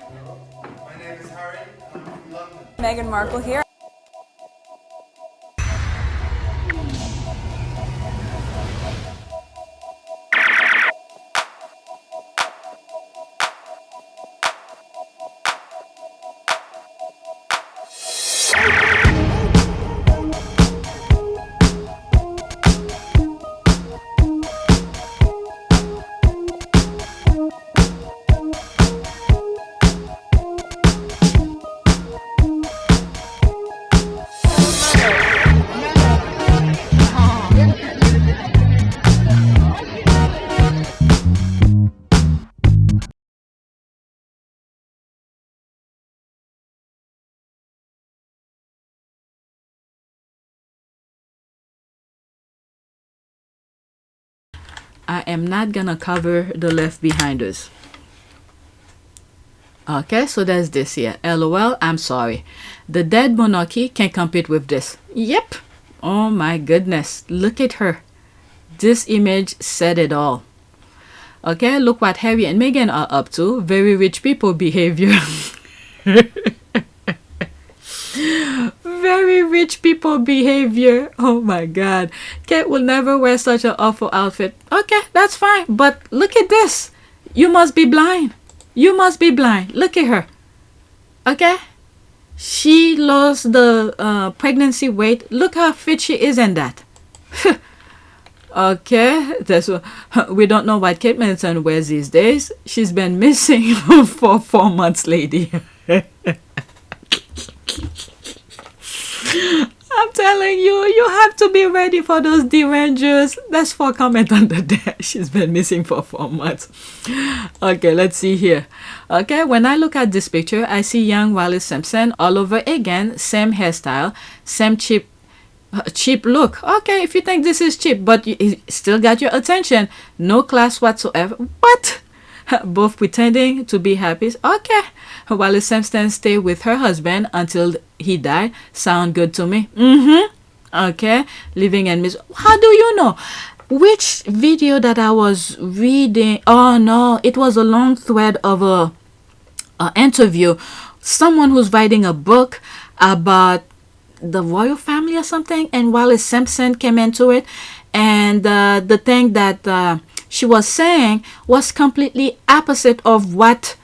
My name is Harry, and I'm from London. Meghan Markle here. I am not gonna cover the left behinders. Okay, so there's this here. LOL, I'm sorry. The dead monarchy can compete with this. Yep. Oh my goodness. Look at her. This image said it all. Okay, look what Harry and Meghan are up to. Very rich people behavior. Very rich people behavior. Oh my god. Kate will never wear such an awful outfit. Okay, that's fine. But look at this. You must be blind. You must be blind. Look at her. Okay? She lost the pregnancy weight. Look how fit she is in that. Okay, that's what, we don't know what Kate Middleton wears these days. She's been missing for 4 months, lady. I'm telling you, you have to be ready for those derangers. That's for comment under there. She's been missing for 4 months. Okay, let's see here. Okay, when I look at this picture, I see young Wallace Simpson all over again. Same hairstyle, same cheap look. Okay, if you think this is cheap, but you still got your attention. No class whatsoever. What? Both pretending to be happy. Okay. Wallace Simpson stayed with her husband until he died. Sound good to me. Okay. Living in misery. How do you know? Which video that I was reading? Oh no, it was a long thread of a interview. Someone who's writing a book about the royal family or something, and Wallace Simpson came into it, and the thing that she was saying was completely opposite of what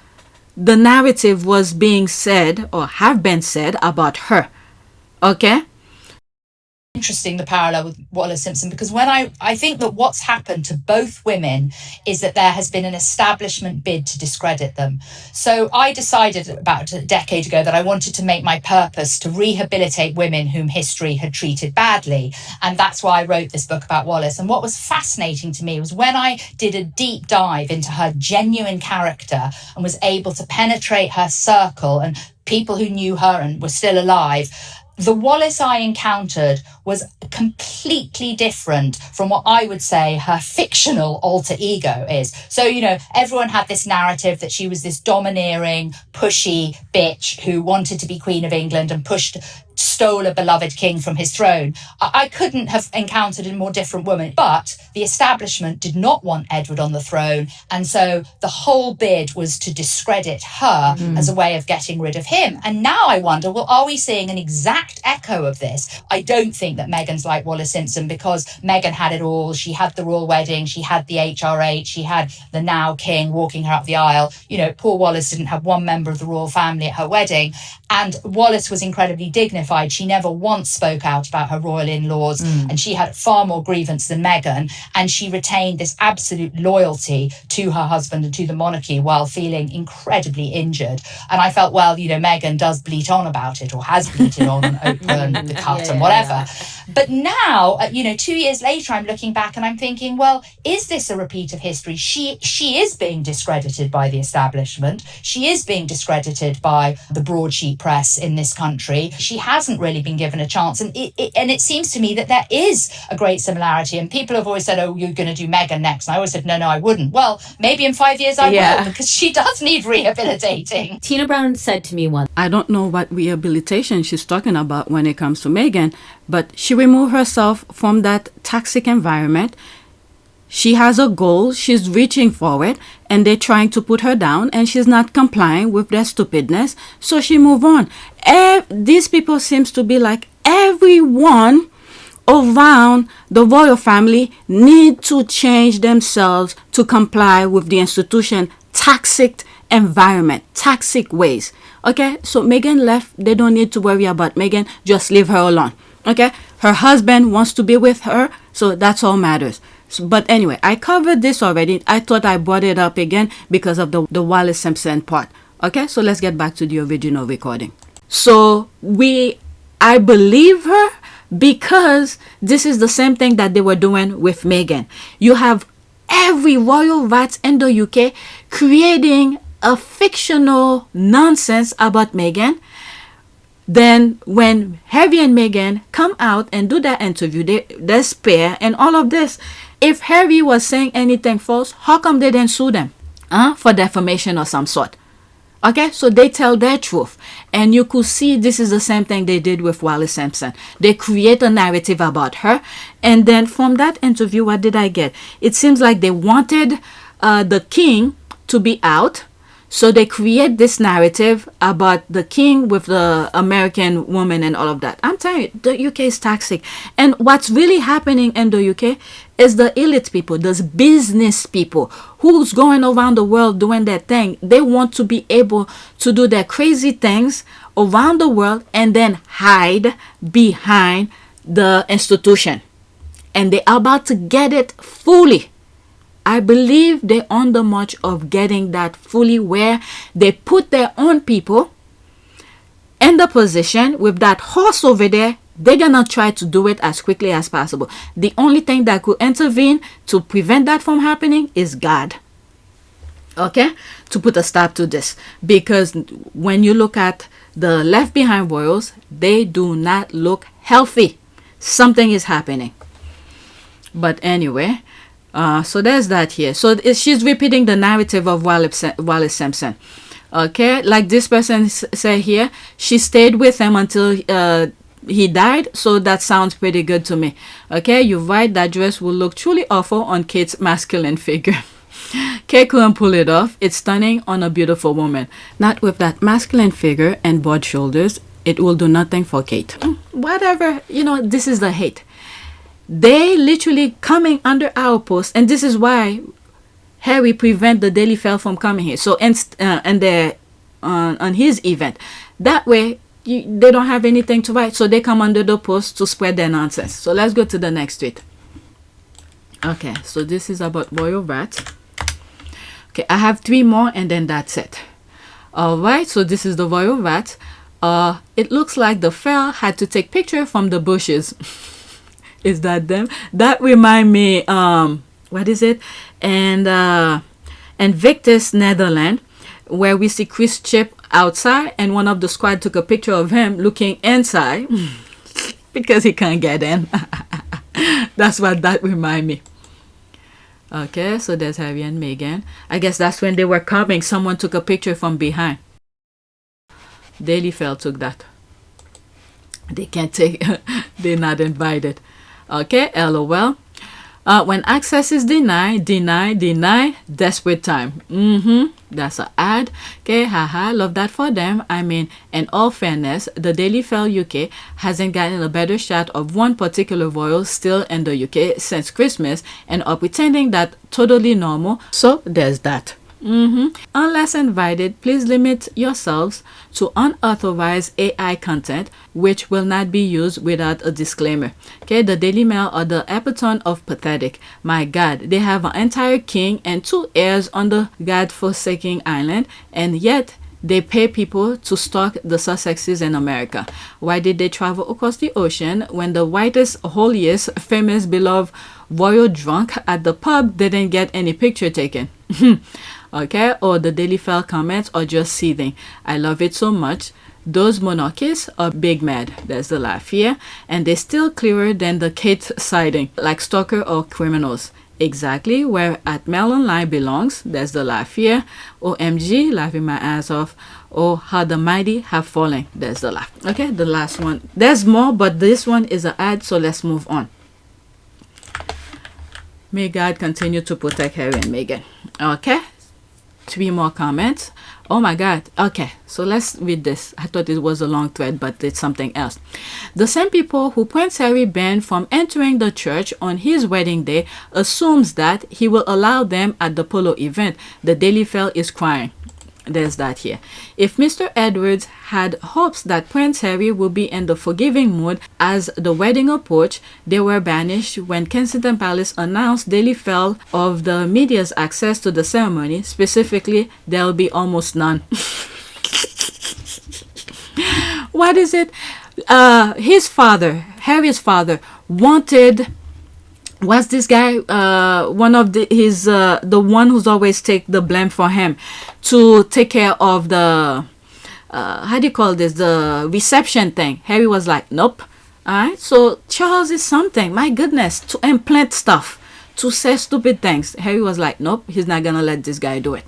the narrative was being said or have been said about her. Okay? Interesting, the parallel with Wallace Simpson, because when I think that what's happened to both women is that there has been an establishment bid to discredit them. So I decided about a decade ago that I wanted to make my purpose to rehabilitate women whom history had treated badly. And that's why I wrote this book about Wallace. And what was fascinating to me was when I did a deep dive into her genuine character and was able to penetrate her circle and people who knew her and were still alive, the Wallace I encountered was completely different from what I would say her fictional alter ego is. So, you know, everyone had this narrative that she was this domineering, pushy bitch who wanted to be Queen of England and stole a beloved king from his throne. I couldn't have encountered a more different woman, but the establishment did not want Edward on the throne. And so the whole bid was to discredit her as a way of getting rid of him. And now I wonder, well, are we seeing an exact echo of this? I don't think that Meghan's like Wallace Simpson, because Meghan had it all. She had the royal wedding, she had the HRH, she had the now king walking her up the aisle. You know, poor Wallace didn't have one member of the royal family at her wedding. And Wallace was incredibly dignified. She never once spoke out about her royal in-laws, and she had far more grievance than Meghan. And she retained this absolute loyalty to her husband and to the monarchy while feeling incredibly injured. And I felt, well, you know, Meghan does bleat on about it, or has bleated on Oprah and The Cut and whatever. But now, you know, 2 years later, I'm looking back and I'm thinking, well, is this a repeat of history? She is being discredited by the establishment. She is being discredited by the broadsheet press in this country. She hasn't really been given a chance. And it seems to me that there is a great similarity. And people have always said, oh, you're going to do Meghan next. And I always said, no, I wouldn't. Well, maybe in 5 years I will, because she does need rehabilitating. Tina Brown said to me once, I don't know what rehabilitation she's talking about when it comes to Meghan, but she removed herself from that toxic environment. She has a goal, she's reaching for it, and they're trying to put her down, and she's not complying with their stupidness, so she move on. These people seems to be like everyone around the royal family need to change themselves to comply with the institution toxic environment, toxic ways. Okay, so Meghan left. They don't need to worry about Meghan. Just leave her alone. Okay, her husband wants to be with her, so that's all matters. So, but anyway, I covered this already. I thought I brought it up again because of the Wallace Simpson part. Okay, so let's get back to the original recording. So I believe her because this is the same thing that they were doing with Meghan. You have every royal rat in the UK creating a fictional nonsense about Meghan. Then when Harry and Meghan come out and do that interview, they spare and all of this. If Harry was saying anything false, how come they didn't sue them? For defamation or some sort. Okay, so they tell their truth. And you could see this is the same thing they did with Wallace Simpson. They create a narrative about her. And then from that interview, what did I get? It seems like they wanted the king to be out. So they create this narrative about the king with the American woman and all of that. I'm telling you, the UK is toxic. And what's really happening in the UK is the elite people, those business people who's going around the world doing their thing. They want to be able to do their crazy things around the world and then hide behind the institution. And they're about to get it fully. I believe they're on the march of getting that fully, where they put their own people in the position with that horse over there. They're gonna try to do it as quickly as possible. The only thing that could intervene to prevent that from happening is God. Okay, to put a stop to this, because when you look at the left behind royals, they do not look healthy. Something is happening. But anyway, so there's that here. So she's repeating the narrative of Wallace Simpson. Okay, like this person say here, she stayed with him until he died. So that sounds pretty good to me. Okay, you're right. That dress will look truly awful on Kate's masculine figure. Kate couldn't pull it off. It's stunning on a beautiful woman. Not with that masculine figure and broad shoulders. It will do nothing for Kate. Whatever, this is the hate. They literally coming under our post, and this is why Harry prevent the Daily Fail from coming here. So and they're on his event. That way they don't have anything to write, so they come under the post to spread their nonsense. So let's go to the next tweet. Okay, so this is about royal rats. Okay, I have 3 more and then that's it. All right, so this is the royal rat. It looks like the fail had to take picture from the bushes. Is that them? That remind me, what is it? And Victus, Netherlands, where we see Chris Chip outside and one of the squad took a picture of him looking inside because he can't get in. That's what that remind me. Okay, so there's Harry and Meghan. I guess that's when they were coming. Someone took a picture from behind. Daily Fail took that. They can't take, they're not invited. Okay, LOL. When access is denied, desperate time. That's an ad. Okay, haha, love that for them. I mean, in all fairness, the Daily Fail UK hasn't gotten a better shot of one particular royal still in the UK since Christmas and are pretending that totally normal. So there's that. Unless invited, please limit yourselves to unauthorized AI content which will not be used without a disclaimer. Okay, the Daily Mail are the epitome of pathetic. My God, they have an entire king and 2 heirs on the God-forsaken island, and yet they pay people to stalk the Sussexes in America. Why did they travel across the ocean when the whitest, holiest, famous, beloved royal drunk at the pub didn't get any picture taken? Okay, or the Daily Fail comments are just seething. I love it so much. Those monarchists are big mad. There's the laugh here. And they're still clearer than the Kate sighting, like stalker or criminals. Exactly where at Melon Line belongs. There's the laugh here. OMG, laughing my ass off. Oh, how the mighty have fallen. There's the laugh. Okay, the last one. There's more, but this one is an ad, so let's move on. May God continue to protect Harry and Meghan. Okay, 3 more comments. Oh my God. Okay, so let's read this. I thought it was a long thread, but it's something else. The same people who Prince Harry banned from entering the church on his wedding day assumes that he will allow them at the polo event. The Daily Mail is crying. There's that here. If Mr. Edwards had hopes that Prince Harry would be in the forgiving mood as the wedding approached, they were banished when Kensington Palace announced Daily Mail of the media's access to the ceremony. Specifically, there'll be almost none. What is it? His father, Harry's father, wanted... What's this guy? One of the one who's always take the blame for him to take care of the how do you call this, the reception thing. Harry was like, nope. All right. So Charles is something. My goodness, to implant stuff, to say stupid things. Harry was like, nope. He's not gonna let this guy do it.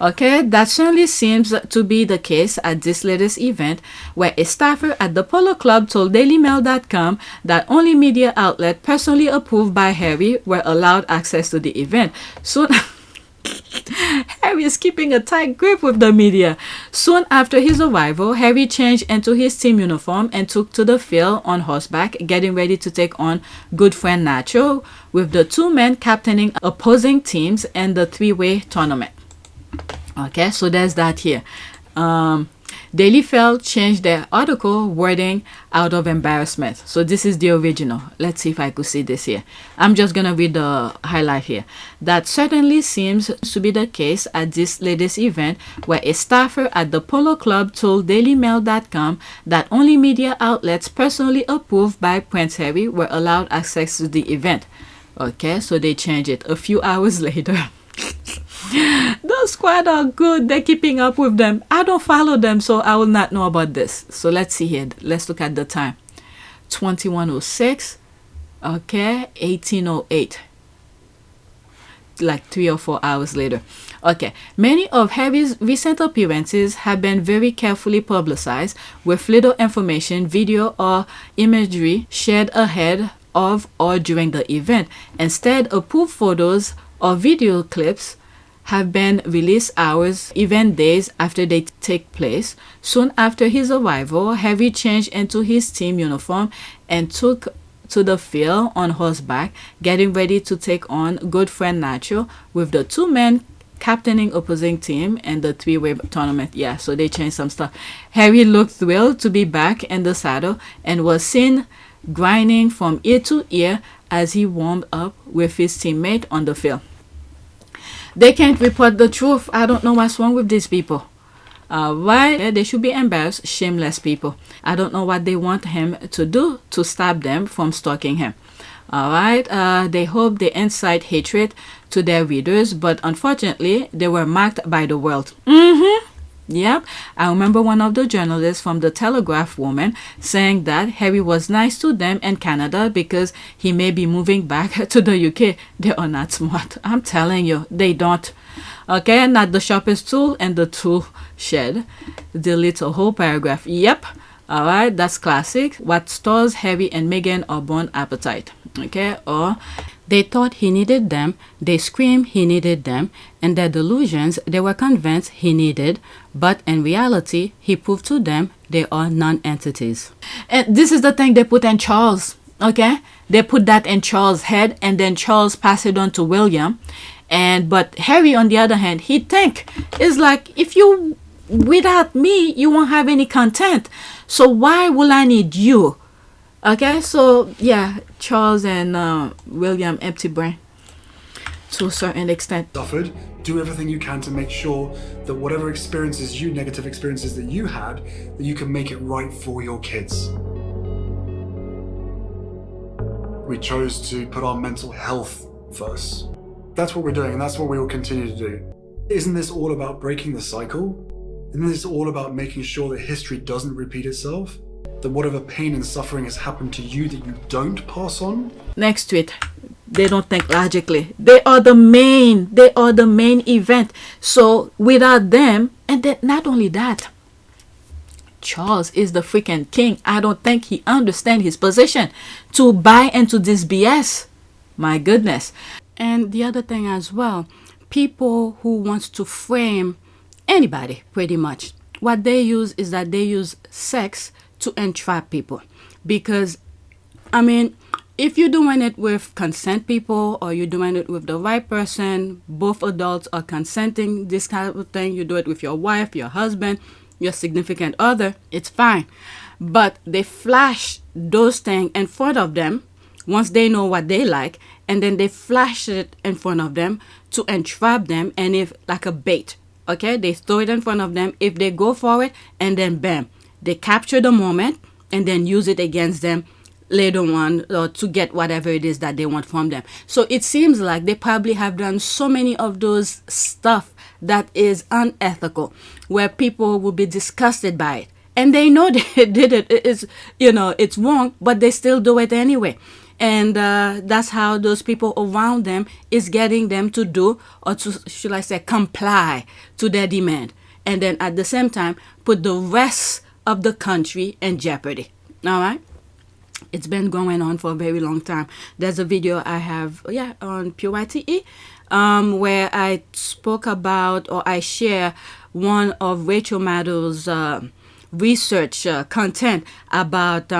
Okay, that certainly seems to be the case at this latest event, where a staffer at the Polo Club told DailyMail.com that only media outlets personally approved by Harry were allowed access to the event. Soon, Harry is keeping a tight grip with the media. Soon after his arrival, Harry changed into his team uniform and took to the field on horseback, getting ready to take on good friend Nacho, with the 2 men captaining opposing teams in the 3-way tournament. Okay, so there's that here. Daily Mail changed their article wording out of embarrassment. So this is the original. Let's see if I could see this here. I'm just gonna read the highlight here. That certainly seems to be the case at this latest event, where a staffer at the Polo Club told DailyMail.com that only media outlets personally approved by Prince Harry were allowed access to the event. Okay, so they changed it a few hours later. The squad are good. They're keeping up with them. I don't follow them, so I will not know about this. So let's see here. Let's look at the time. 21:06. Okay, 18:08. Like 3 or 4 hours later. Okay, many of Harry's recent appearances have been very carefully publicized, with little information, video, or imagery shared ahead of or during the event. Instead, approved photos or video clips have been released hours, even days after they take place. Soon after his arrival, Harry changed into his team uniform and took to the field on horseback, getting ready to take on good friend Nacho, with the 2 men captaining opposing team in the 3-way tournament. Yeah, so they changed some stuff. Harry looked thrilled to be back in the saddle and was seen grinning from ear to ear as he warmed up with his teammate on the field. They can't report the truth. I don't know what's wrong with these people. Why? They should be embarrassed. Shameless people. I don't know what they want him to do to stop them from stalking him. Alright, they hope they incite hatred to their readers, but unfortunately, they were marked by the world. Yep, I remember one of the journalists from the Telegraph woman saying that Harry was nice to them in Canada because he may be moving back to the UK. They are not smart. I'm telling you, they don't. Okay, not the sharpest tool in the tool shed. Delete a whole paragraph. Yep. Alright, that's classic. What stores Harry and Meghan are born appetite. Okay, or they thought he needed them, they screamed he needed them, and their delusions they were convinced he needed, but in reality he proved to them they are non-entities. And this is the thing they put in Charles. Okay, they put that in Charles' head, and then Charles passed it on to William. But Harry, on the other hand, he think it's like, if you without me you won't have any content, so why will I need you? Okay, so yeah, Charles and William, empty brain to a certain extent. Suffered. Do everything you can to make sure that whatever experiences negative experiences that you had, that you can make it right for your kids. We chose to put our mental health first. That's what we're doing, and that's what we will continue to do. Isn't this all about breaking the cycle? Isn't this all about making sure that history doesn't repeat itself? That whatever pain and suffering has happened to you, that you don't pass on? Next tweet. They don't think logically. They are the main event. So without them, and then not only that, Charles is the freaking king. I don't think he understands his position to buy into this BS. My goodness. And the other thing as well, people who wants to frame anybody pretty much, what they use is that they use sex to entrap people. Because, I mean, if you're doing it with consent people or you're doing it with the right person, both adults are consenting, this kind of thing, you do it with your wife, your husband, your significant other, it's fine. But they flash those things in front of them once they know what they like, and then they flash it in front of them to entrap them, and if like a bait, okay, they throw it in front of them. If they go for it, and then bam, they capture the moment and then use it against them later on, or to get whatever it is that they want from them. So it seems like they probably have done so many of those stuff that is unethical, where people will be disgusted by it, and they know they did it. It's, you know, it's wrong, but they still do it anyway. And that's how those people around them is getting them to do, or to, should I say, comply to their demand. And then at the same time, put the rest of the country in jeopardy. All right? It's been going on for a very long time. There's a video I have, on Pt2, where I spoke about, or I share one of Rachel Maddow's research content about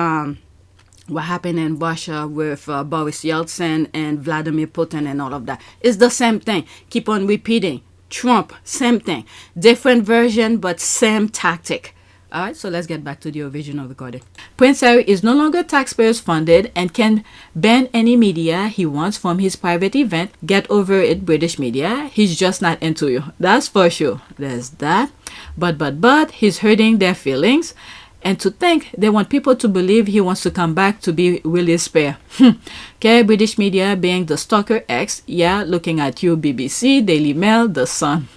what happened in Russia with Boris Yeltsin and Vladimir Putin and all of that. It's the same thing. Keep on repeating. Trump, same thing. Different version, but same tactic. All right, so let's get back to the original recording. Prince Harry is no longer taxpayers funded and can ban any media he wants from his private event. Get over it, British media. He's just not into you. That's for sure. There's that. But he's hurting their feelings. And to think they want people to believe he wants to come back to be really spare. Okay, British media being the Stalker X. Yeah, looking at you, BBC, Daily Mail, The Sun.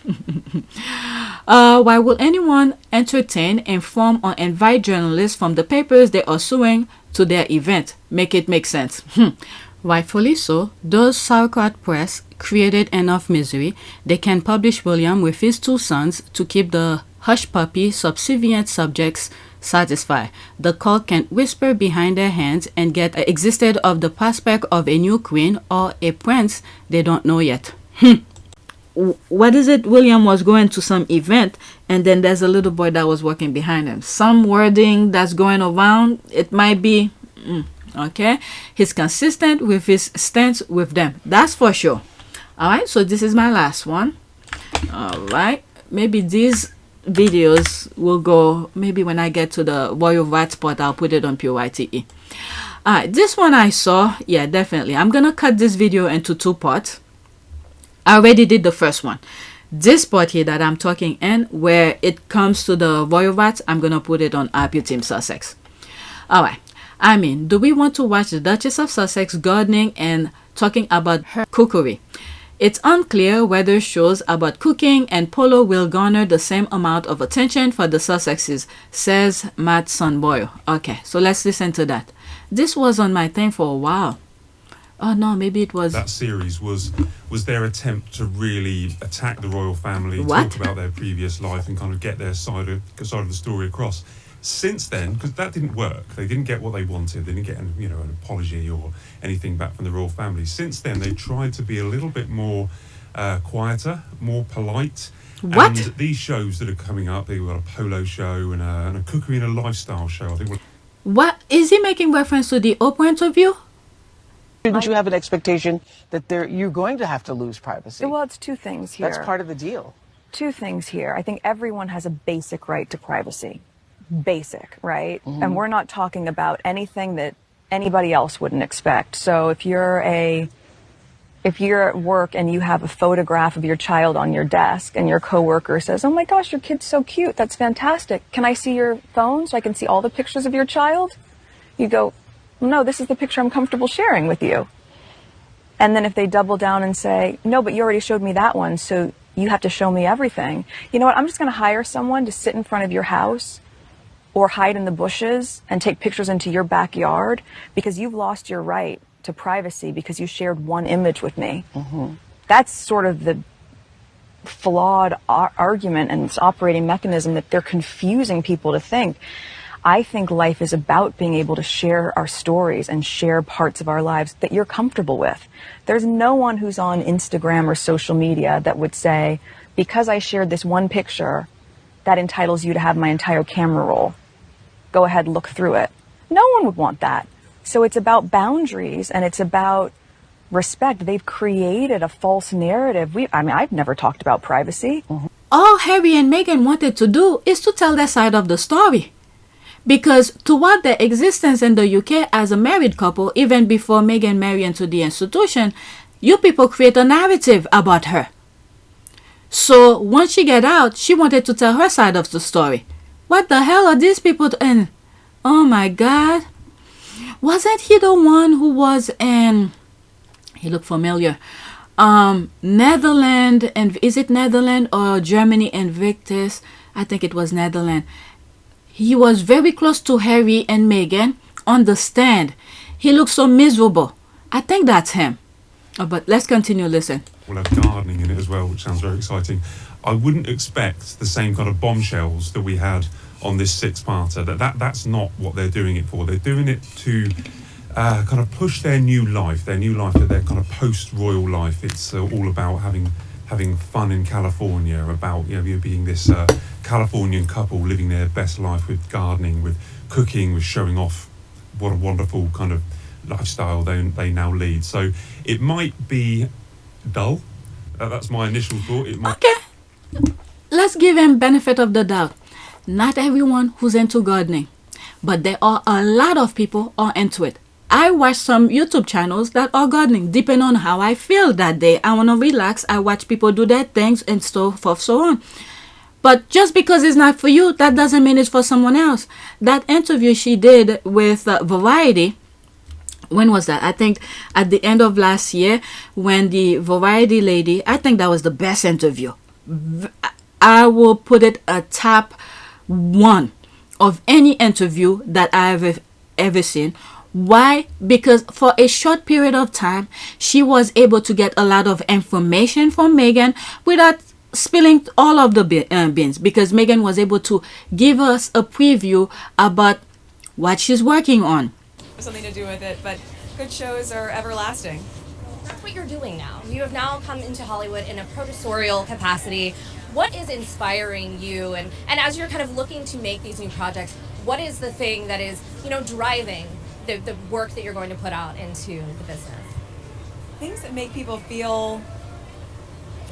Why will anyone entertain, inform, or invite journalists from the papers they are suing to their event? Make it make sense. Rightfully so. Those sauerkraut press created enough misery. They can publish William with his 2 sons to keep the hush puppy subservient subjects satisfied. The cult can whisper behind their hands and get existed of the prospect of a new queen or a prince they don't know yet. What is it? William was going to some event, and then there's a little boy that was walking behind him. Some wording that's going around, it might be, okay? He's consistent with his stance with them. That's for sure. All right, so this is my last one. All right, maybe these videos will go, maybe when I get to the Royal Rat spot, I'll put it on Pt2. All right, this one I saw, yeah, definitely. I'm going to cut this video into 2 parts. I already did the first one. This part here that I'm talking in, where it comes to the Royal Rats, I'm going to put it on Team Sussex. All right. I mean, do we want to watch the Duchess of Sussex gardening and talking about her cookery? It's unclear whether shows about cooking and polo will garner the same amount of attention for the Sussexes, says Matt Sunboyle. Okay, so let's listen to that. This was on my thing for a while. Oh no, maybe it was... That series was their attempt to really attack the royal family, What? talk about their previous life and kind of get their side of the story across. Since then, because that didn't work, they didn't get what they wanted, they didn't get an apology or anything back from the royal family. Since then, they tried to be a little bit more quieter, more polite. What? And these shows that are coming up, they've got a polo show and a cookery and a lifestyle show. I think. What? Is he making reference to the Oprah interview? Shouldn't you have an expectation that you're going to have to lose privacy? Well, it's 2 things here. That's part of the deal. 2 things here. I think everyone has a basic right to privacy. Basic, right? Mm-hmm. And we're not talking about anything that anybody else wouldn't expect. So if you're at work and you have a photograph of your child on your desk and your coworker says, "Oh my gosh, your kid's so cute. That's fantastic. Can I see your phone so I can see all the pictures of your child?" You go, "No, this is the picture I'm comfortable sharing with you." And then if they double down and say, "No, but you already showed me that one, so you have to show me everything." You know what? I'm just going to hire someone to sit in front of your house or hide in the bushes and take pictures into your backyard because you've lost your right to privacy because you shared one image with me. Mm-hmm. That's sort of the flawed argument and its operating mechanism that they're confusing people to think. I think life is about being able to share our stories and share parts of our lives that you're comfortable with. There's no one who's on Instagram or social media that would say, because I shared this one picture, that entitles you to have my entire camera roll. Go ahead, look through it. No one would want that. So it's about boundaries and it's about respect. They've created a false narrative. I've never talked about privacy. All Harry and Meghan wanted to do is to tell their side of the story. Because toward their existence in the UK as a married couple, even before Meghan married into the institution, you people create a narrative about her. So once she get out, she wanted to tell her side of the story. What the hell are these people doing? Oh my God. Wasn't he the one who was in, he looked familiar, Netherlands, and is it Netherlands or Germany, Invictus? I think it was Netherlands. He was very close to Harry and Meghan on the stand. He looked so miserable. I think that's him. Oh, but let's continue, listen. We'll have gardening in it as well, which sounds very exciting. I wouldn't expect the same kind of bombshells that we had on this six-parter. That's not what they're doing it for. They're doing it to kind of push their new life, their kind of post-royal life. It's all about having fun in California, about being this Californian couple living their best life with gardening, with cooking, with showing off what a wonderful kind of lifestyle they now lead. So it might be dull. That's my initial thought. It might. Okay, let's give him benefit of the doubt. Not everyone who's into gardening, but there are a lot of people are into it. I watch some YouTube channels that are gardening, depending on how I feel that day. I want to relax. I watch people do their things and so forth, so on. But just because it's not for you, that doesn't mean it's for someone else. That interview she did with Variety, when was that? I think at the end of last year, when the Variety lady, I think that was the best interview. I will put it a top one of any interview that I've ever seen. Why? Because for a short period of time, she was able to get a lot of information from Meghan without spilling all of the beans, because Meghan was able to give us a preview about what she's working on. Something to do with it, but good shows are everlasting. That's what you're doing now. You have now come into Hollywood in a producerial capacity. What is inspiring you, and as you're kind of looking to make these new projects, what is the thing that is, driving the work that you're going to put out into the business? Things that make people feel,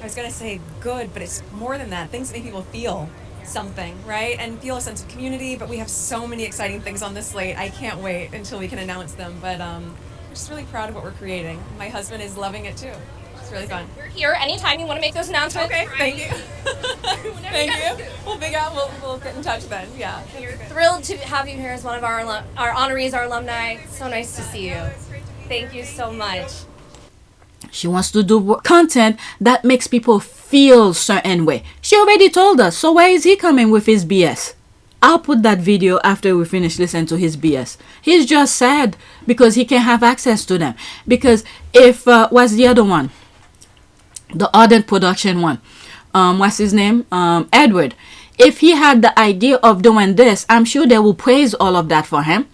I was going to say good, but it's more than that. Things that make people feel something, right? And feel a sense of community, but we have so many exciting things on this slate. I can't wait until we can announce them, but I'm just really proud of what we're creating. My husband is loving it too. It's really fun. You're here anytime you want to make those announcements. Okay, thank you. Thank you. We'll get in touch then. Yeah. We're thrilled to have you here as one of our honorees, our alumni. So nice to see you. Thank you so much. She wants to do content that makes people feel certain way. She already told us, so why is he coming with his BS? I'll put that video after we finish listening to his BS. He's just sad because he can't have access to them. Because if, what's the other one? The Ardent production one. What's his name? Edward. If he had the idea of doing this, I'm sure they will praise all of that for him.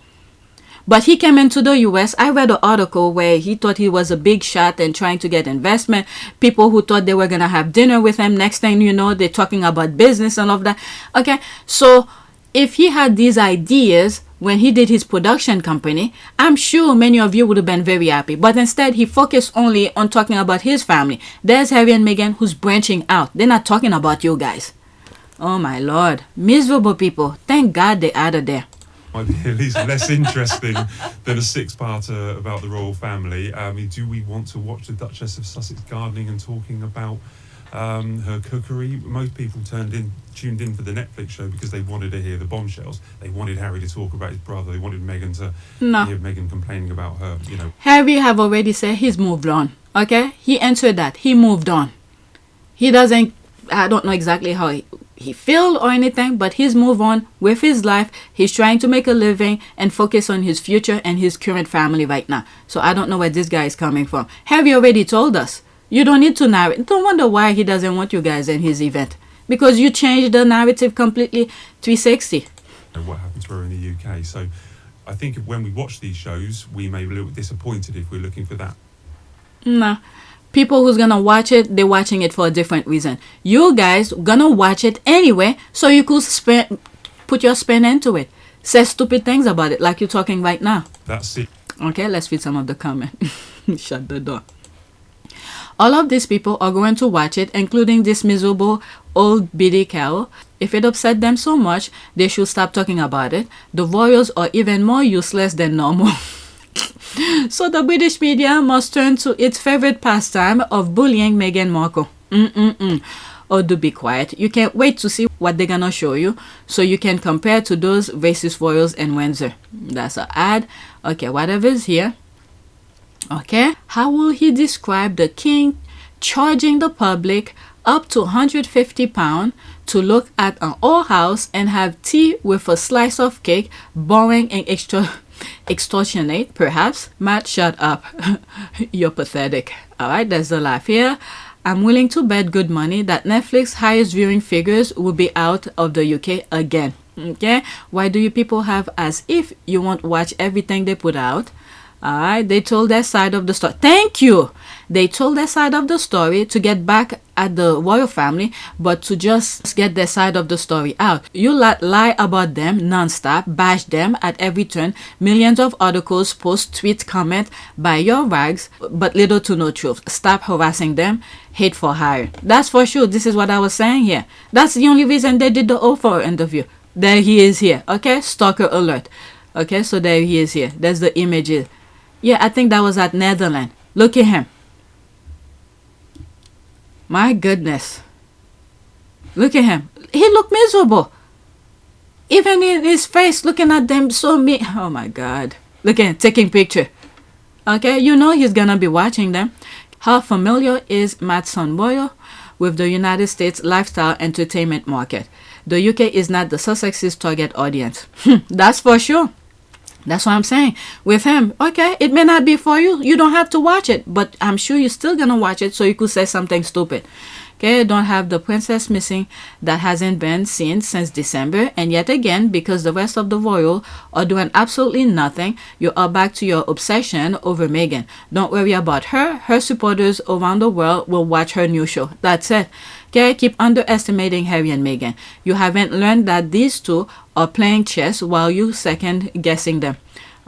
But he came into the US. I read an article where he thought he was a big shot and trying to get investment. People who thought they were going to have dinner with him. Next thing you know, they're talking about business and all of that. Okay, so if he had these ideas when he did his production company, I'm sure many of you would have been very happy. But instead, he focused only on talking about his family. There's Harry and Meghan who's branching out. They're not talking about you guys. Oh my Lord. Miserable people. Thank God they're out of there. Might be at least less interesting than a six-parter about the royal family. Do we want to watch the Duchess of Sussex gardening and talking about her cookery? Most people tuned in for the Netflix show because they wanted to hear the bombshells. They wanted Harry to talk about his brother. They wanted Meghan to hear Meghan complaining about her, Harry have already said he's moved on. Okay? He answered that. He moved on. He doesn't, I don't know exactly how he feel or anything, but he's moved on with his life. He's trying to make a living and focus on his future and his current family right now. So I don't know where this guy is coming from. Harry already told us. You don't need to narrate. Don't wonder why he doesn't want you guys in his event. Because you changed the narrative completely 360. what happened to her in the UK. So I think when we watch these shows, we may be a little bit disappointed if we're looking for that. Nah. People who's gonna watch it, they're watching it for a different reason. You guys gonna watch it anyway, so you could put your spin into it. Say stupid things about it, like you're talking right now. That's it. Okay, let's read some of the comment. Shut the door. All of these people are going to watch it, including this miserable old biddy cow. If it upset them so much, they should stop talking about it. The royals are even more useless than normal. So the British media must turn to its favorite pastime of bullying Meghan Markle. Oh, do be quiet. You can't wait to see what they're gonna show you, so you can compare to those racist royals in Windsor. That's an ad. Okay, whatever's here. Okay, how will he describe the king charging the public up to £150 to look at an old house and have tea with a slice of cake, boring and extortionate, perhaps? Matt, shut up. You're pathetic. Alright, there's the laugh here. I'm willing to bet good money that Netflix highest viewing figures will be out of the UK again. Okay, why do you people have as if you won't watch everything they put out? Alright, they told their side of the story. Thank you! They told their side of the story to get back at the royal family, but to just get their side of the story out. You lie about them non-stop, bash them at every turn. Millions of articles, post, tweet, comment by your rags, but little to no truth. Stop harassing them. Hate for hire. That's for sure. This is what I was saying here. That's the only reason they did the Oprah interview. There he is here. Okay, stalker alert. Okay, so there he is here. There's the images. Yeah, I think that was at Netherlands. Look at him. My goodness. Look at him. He looked miserable. Even in his face, looking at them so mean. Oh my God. Look at him, taking picture. Okay, you know he's gonna be watching them. How familiar is Matt Boyle with the United States lifestyle entertainment market? The UK is not the Sussex's target audience. That's for sure. That's what I'm saying. With him, okay, it may not be for you. You don't have to watch it, but I'm sure you're still gonna watch it so you could say something stupid. Okay, don't have the princess missing that hasn't been seen since December, and yet again, because the rest of the royal are doing absolutely nothing, you are back to your obsession over Meghan. Don't worry about her. Her supporters around the world will watch her new show. That's it. Okay, keep underestimating Harry and Meghan. You haven't learned that these two are playing chess while you second guessing them.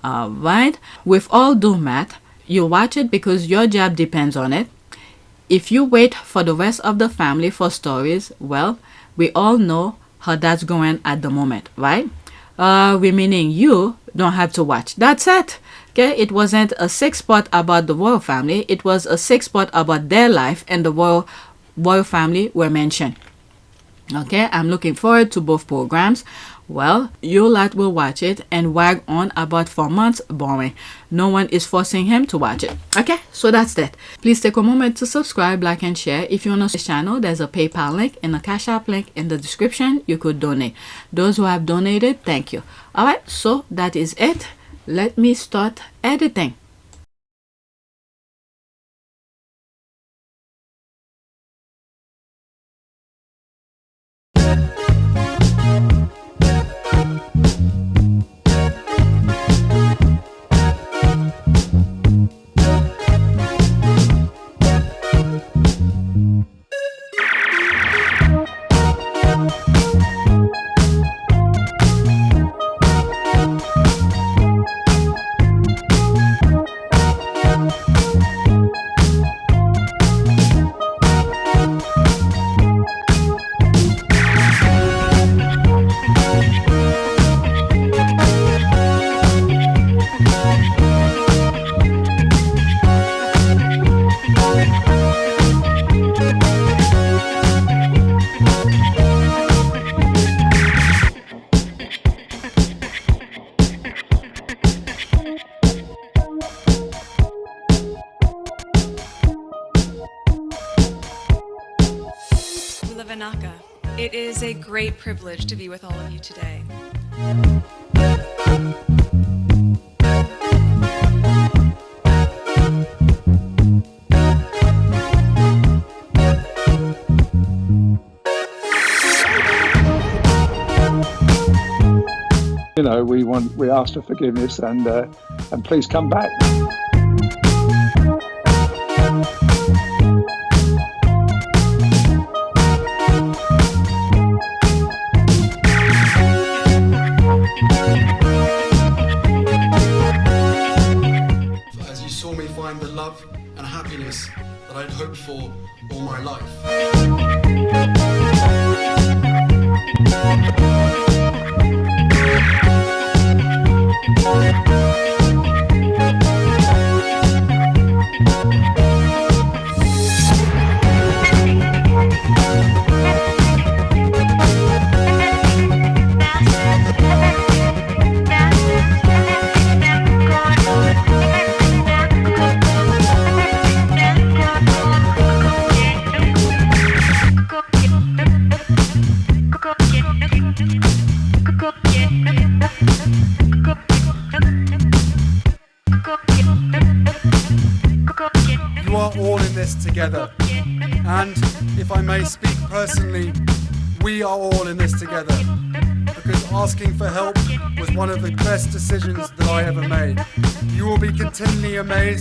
Alright, with all due Matt, you watch it because your job depends on it. If you wait for the rest of the family for stories, well, we all know how that's going at the moment, right? Meaning you don't have to watch. That's it. Okay, it wasn't a 6-part about the royal family. It was a 6-part about their life, and the royal family were mentioned. Okay, I'm looking forward to both programs. Well, you lot will watch it and wag on about 4 months. Boring. No one is forcing him to watch it. Okay, so that's that. Please take a moment to subscribe, like, and share. If you want to support this channel, there's a PayPal link and a Cash App link in the description. You could donate. Those who have donated, thank you. Alright, so that is it. Let me start editing. It is a great privilege to be with all of you today. know, we ask for forgiveness, and please come back. As you saw me find the love and happiness that I'd hoped for all my life. You are all in this together, and if I may speak personally, we are all in this together, because asking for help was one of the best decisions that I ever made. You will be continually amazed